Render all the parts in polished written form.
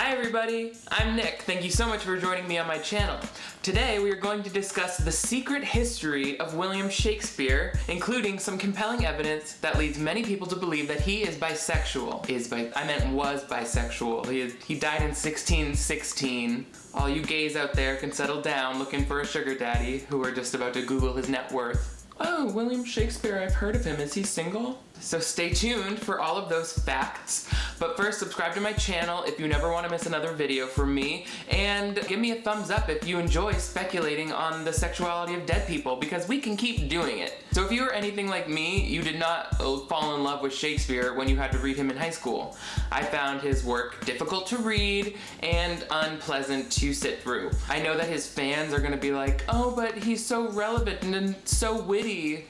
Hi everybody, I'm Nick. Thank you so much for joining me on my channel. Today we are going to discuss the secret history of William Shakespeare, including some compelling evidence that leads many people to believe that he is bisexual. Was bisexual. He died in 1616. All you gays out there can settle down looking for a sugar daddy who are just about to Google his net worth. Oh, William Shakespeare, I've heard of him. Is he single? So stay tuned for all of those facts. But first, subscribe to my channel if you never want to miss another video from me, and give me a thumbs up if you enjoy speculating on the sexuality of dead people, because we can keep doing it. So if you are anything like me, you did not fall in love with Shakespeare when you had to read him in high school. I found his work difficult to read and unpleasant to sit through. I know that his fans are gonna be like, oh, but he's so relevant and so witty.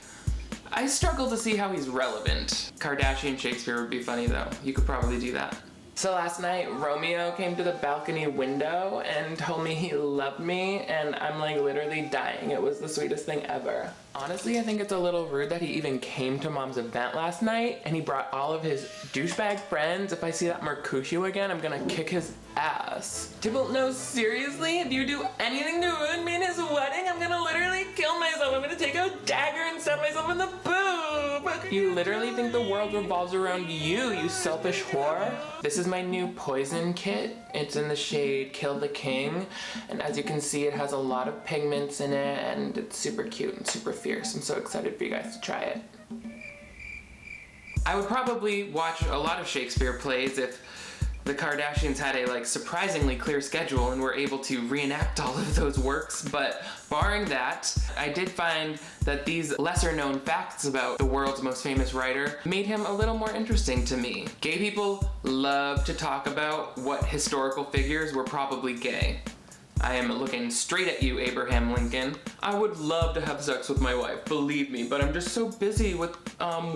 I struggle to see how he's relevant. Kardashian Shakespeare would be funny though. You could probably do that. So last night, Romeo came to the balcony window and told me he loved me, and I'm like literally dying. It was the sweetest thing ever. Honestly, I think it's a little rude that he even came to Mom's event last night and he brought all of his douchebag friends. If I see that Mercutio again, I'm gonna kick his ass. Tybalt, no, seriously? If you do anything to ruin me in his wedding, I'm gonna literally kill myself. I'm gonna take a dagger and stab myself in the boob. You literally think the world revolves around you, you selfish whore. This is my new poison kit. It's in the shade Kill the King, and as you can see, it has a lot of pigments in it, and it's super cute and super fierce. I'm so excited for you guys to try it. I would probably watch a lot of Shakespeare plays if the Kardashians had a surprisingly clear schedule and were able to reenact all of those works, but barring that, I did find that these lesser known facts about the world's most famous writer made him a little more interesting to me. Gay people love to talk about what historical figures were probably gay. I am looking straight at you, Abraham Lincoln. I would love to have sex with my wife, believe me, but I'm just so busy with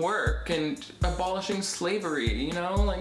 work and abolishing slavery, you know?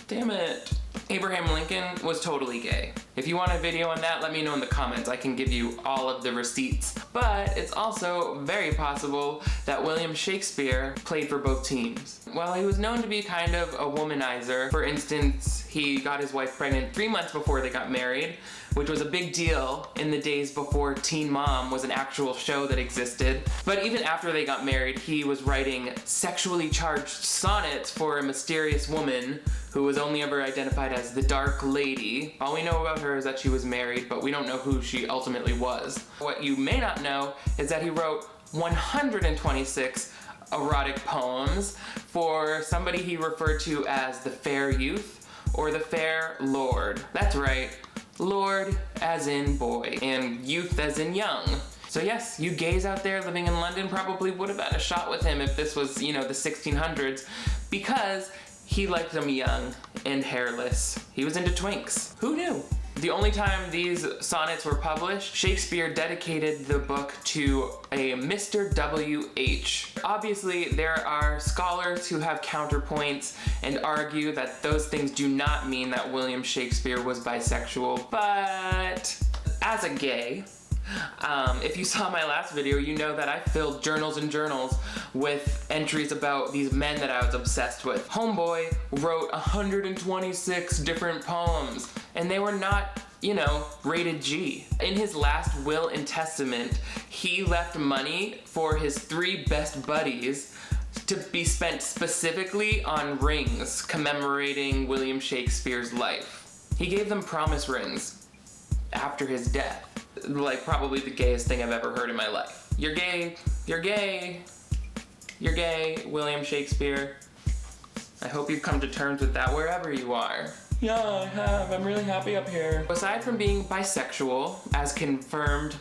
Damn it. Abraham Lincoln was totally gay. If you want a video on that, let me know in the comments. I can give you all of the receipts. But it's also very possible that William Shakespeare played for both teams. While he was known to be kind of a womanizer, for instance, he got his wife pregnant 3 months before they got married, which was a big deal in the days before Teen Mom was an actual show that existed. But even after they got married, he was writing sexually charged sonnets for a mysterious woman who was only ever identified as the Dark Lady. All we know about her is that she was married, but we don't know who she ultimately was. What you may not know is that he wrote 126 erotic poems for somebody he referred to as the fair youth or the fair lord. That's right, lord as in boy and youth as in young. So yes, you gays out there living in London probably would have had a shot with him if this was, the 1600s, because he liked them young and hairless. He was into twinks. Who knew? The only time these sonnets were published, Shakespeare dedicated the book to a Mr. W.H. Obviously, there are scholars who have counterpoints and argue that those things do not mean that William Shakespeare was bisexual, but as a gay, if you saw my last video, you know that I filled journals and journals with entries about these men that I was obsessed with. Homeboy wrote 126 different poems, and they were not, rated G. In his last will and testament, he left money for his 3 best buddies to be spent specifically on rings commemorating William Shakespeare's life. He gave them promise rings after his death. Probably the gayest thing I've ever heard in my life. You're gay, you're gay, you're gay, William Shakespeare. I hope you've come to terms with that wherever you are. Yeah, I have. I'm really happy up here. Aside from being bisexual, as confirmed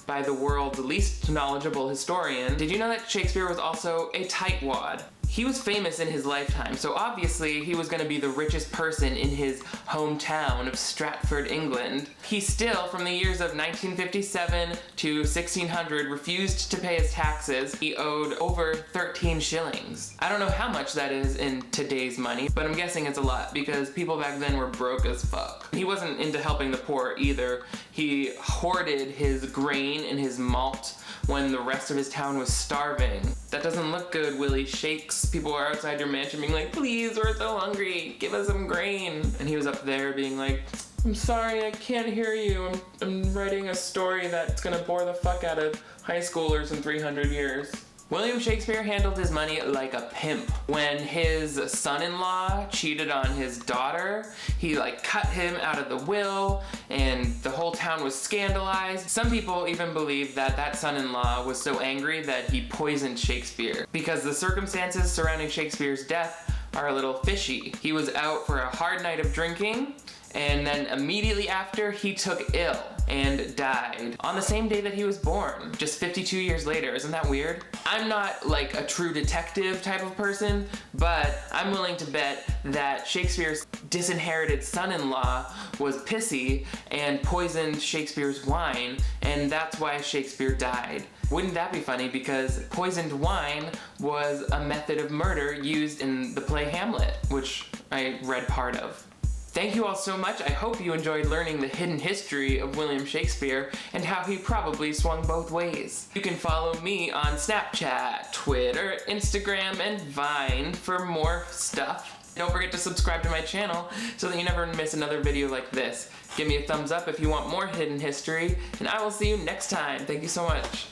by the world's least knowledgeable historian, did you know that Shakespeare was also a tightwad? He was famous in his lifetime, so obviously he was going to be the richest person in his hometown of Stratford, England. He still, from the years of 1957 to 1600, refused to pay his taxes. He owed over 13 shillings. I don't know how much that is in today's money, but I'm guessing it's a lot because people back then were broke as fuck. He wasn't into helping the poor either. He hoarded his grain and his malt when the rest of his town was starving. That doesn't look good, Willie Shakes. People are outside your mansion being like, please, we're so hungry, give us some grain. And he was up there being like, I'm sorry, I can't hear you. I'm writing a story that's gonna bore the fuck out of high schoolers in 300 years. William Shakespeare handled his money like a pimp. When his son-in-law cheated on his daughter, he cut him out of the will, and the whole town was scandalized. Some people even believe that that son-in-law was so angry that he poisoned Shakespeare, because the circumstances surrounding Shakespeare's death are a little fishy. He was out for a hard night of drinking, and then immediately after, he took ill and died on the same day that he was born, just 52 years later. Isn't that weird? I'm not a true detective type of person, but I'm willing to bet that Shakespeare's disinherited son-in-law was pissy and poisoned Shakespeare's wine, and that's why Shakespeare died. Wouldn't that be funny? Because poisoned wine was a method of murder used in the play Hamlet, which I read part of. Thank you all so much. I hope you enjoyed learning the hidden history of William Shakespeare and how he probably swung both ways. You can follow me on Snapchat, Twitter, Instagram, and Vine for more stuff. Don't forget to subscribe to my channel so that you never miss another video like this. Give me a thumbs up if you want more hidden history, and I will see you next time. Thank you so much.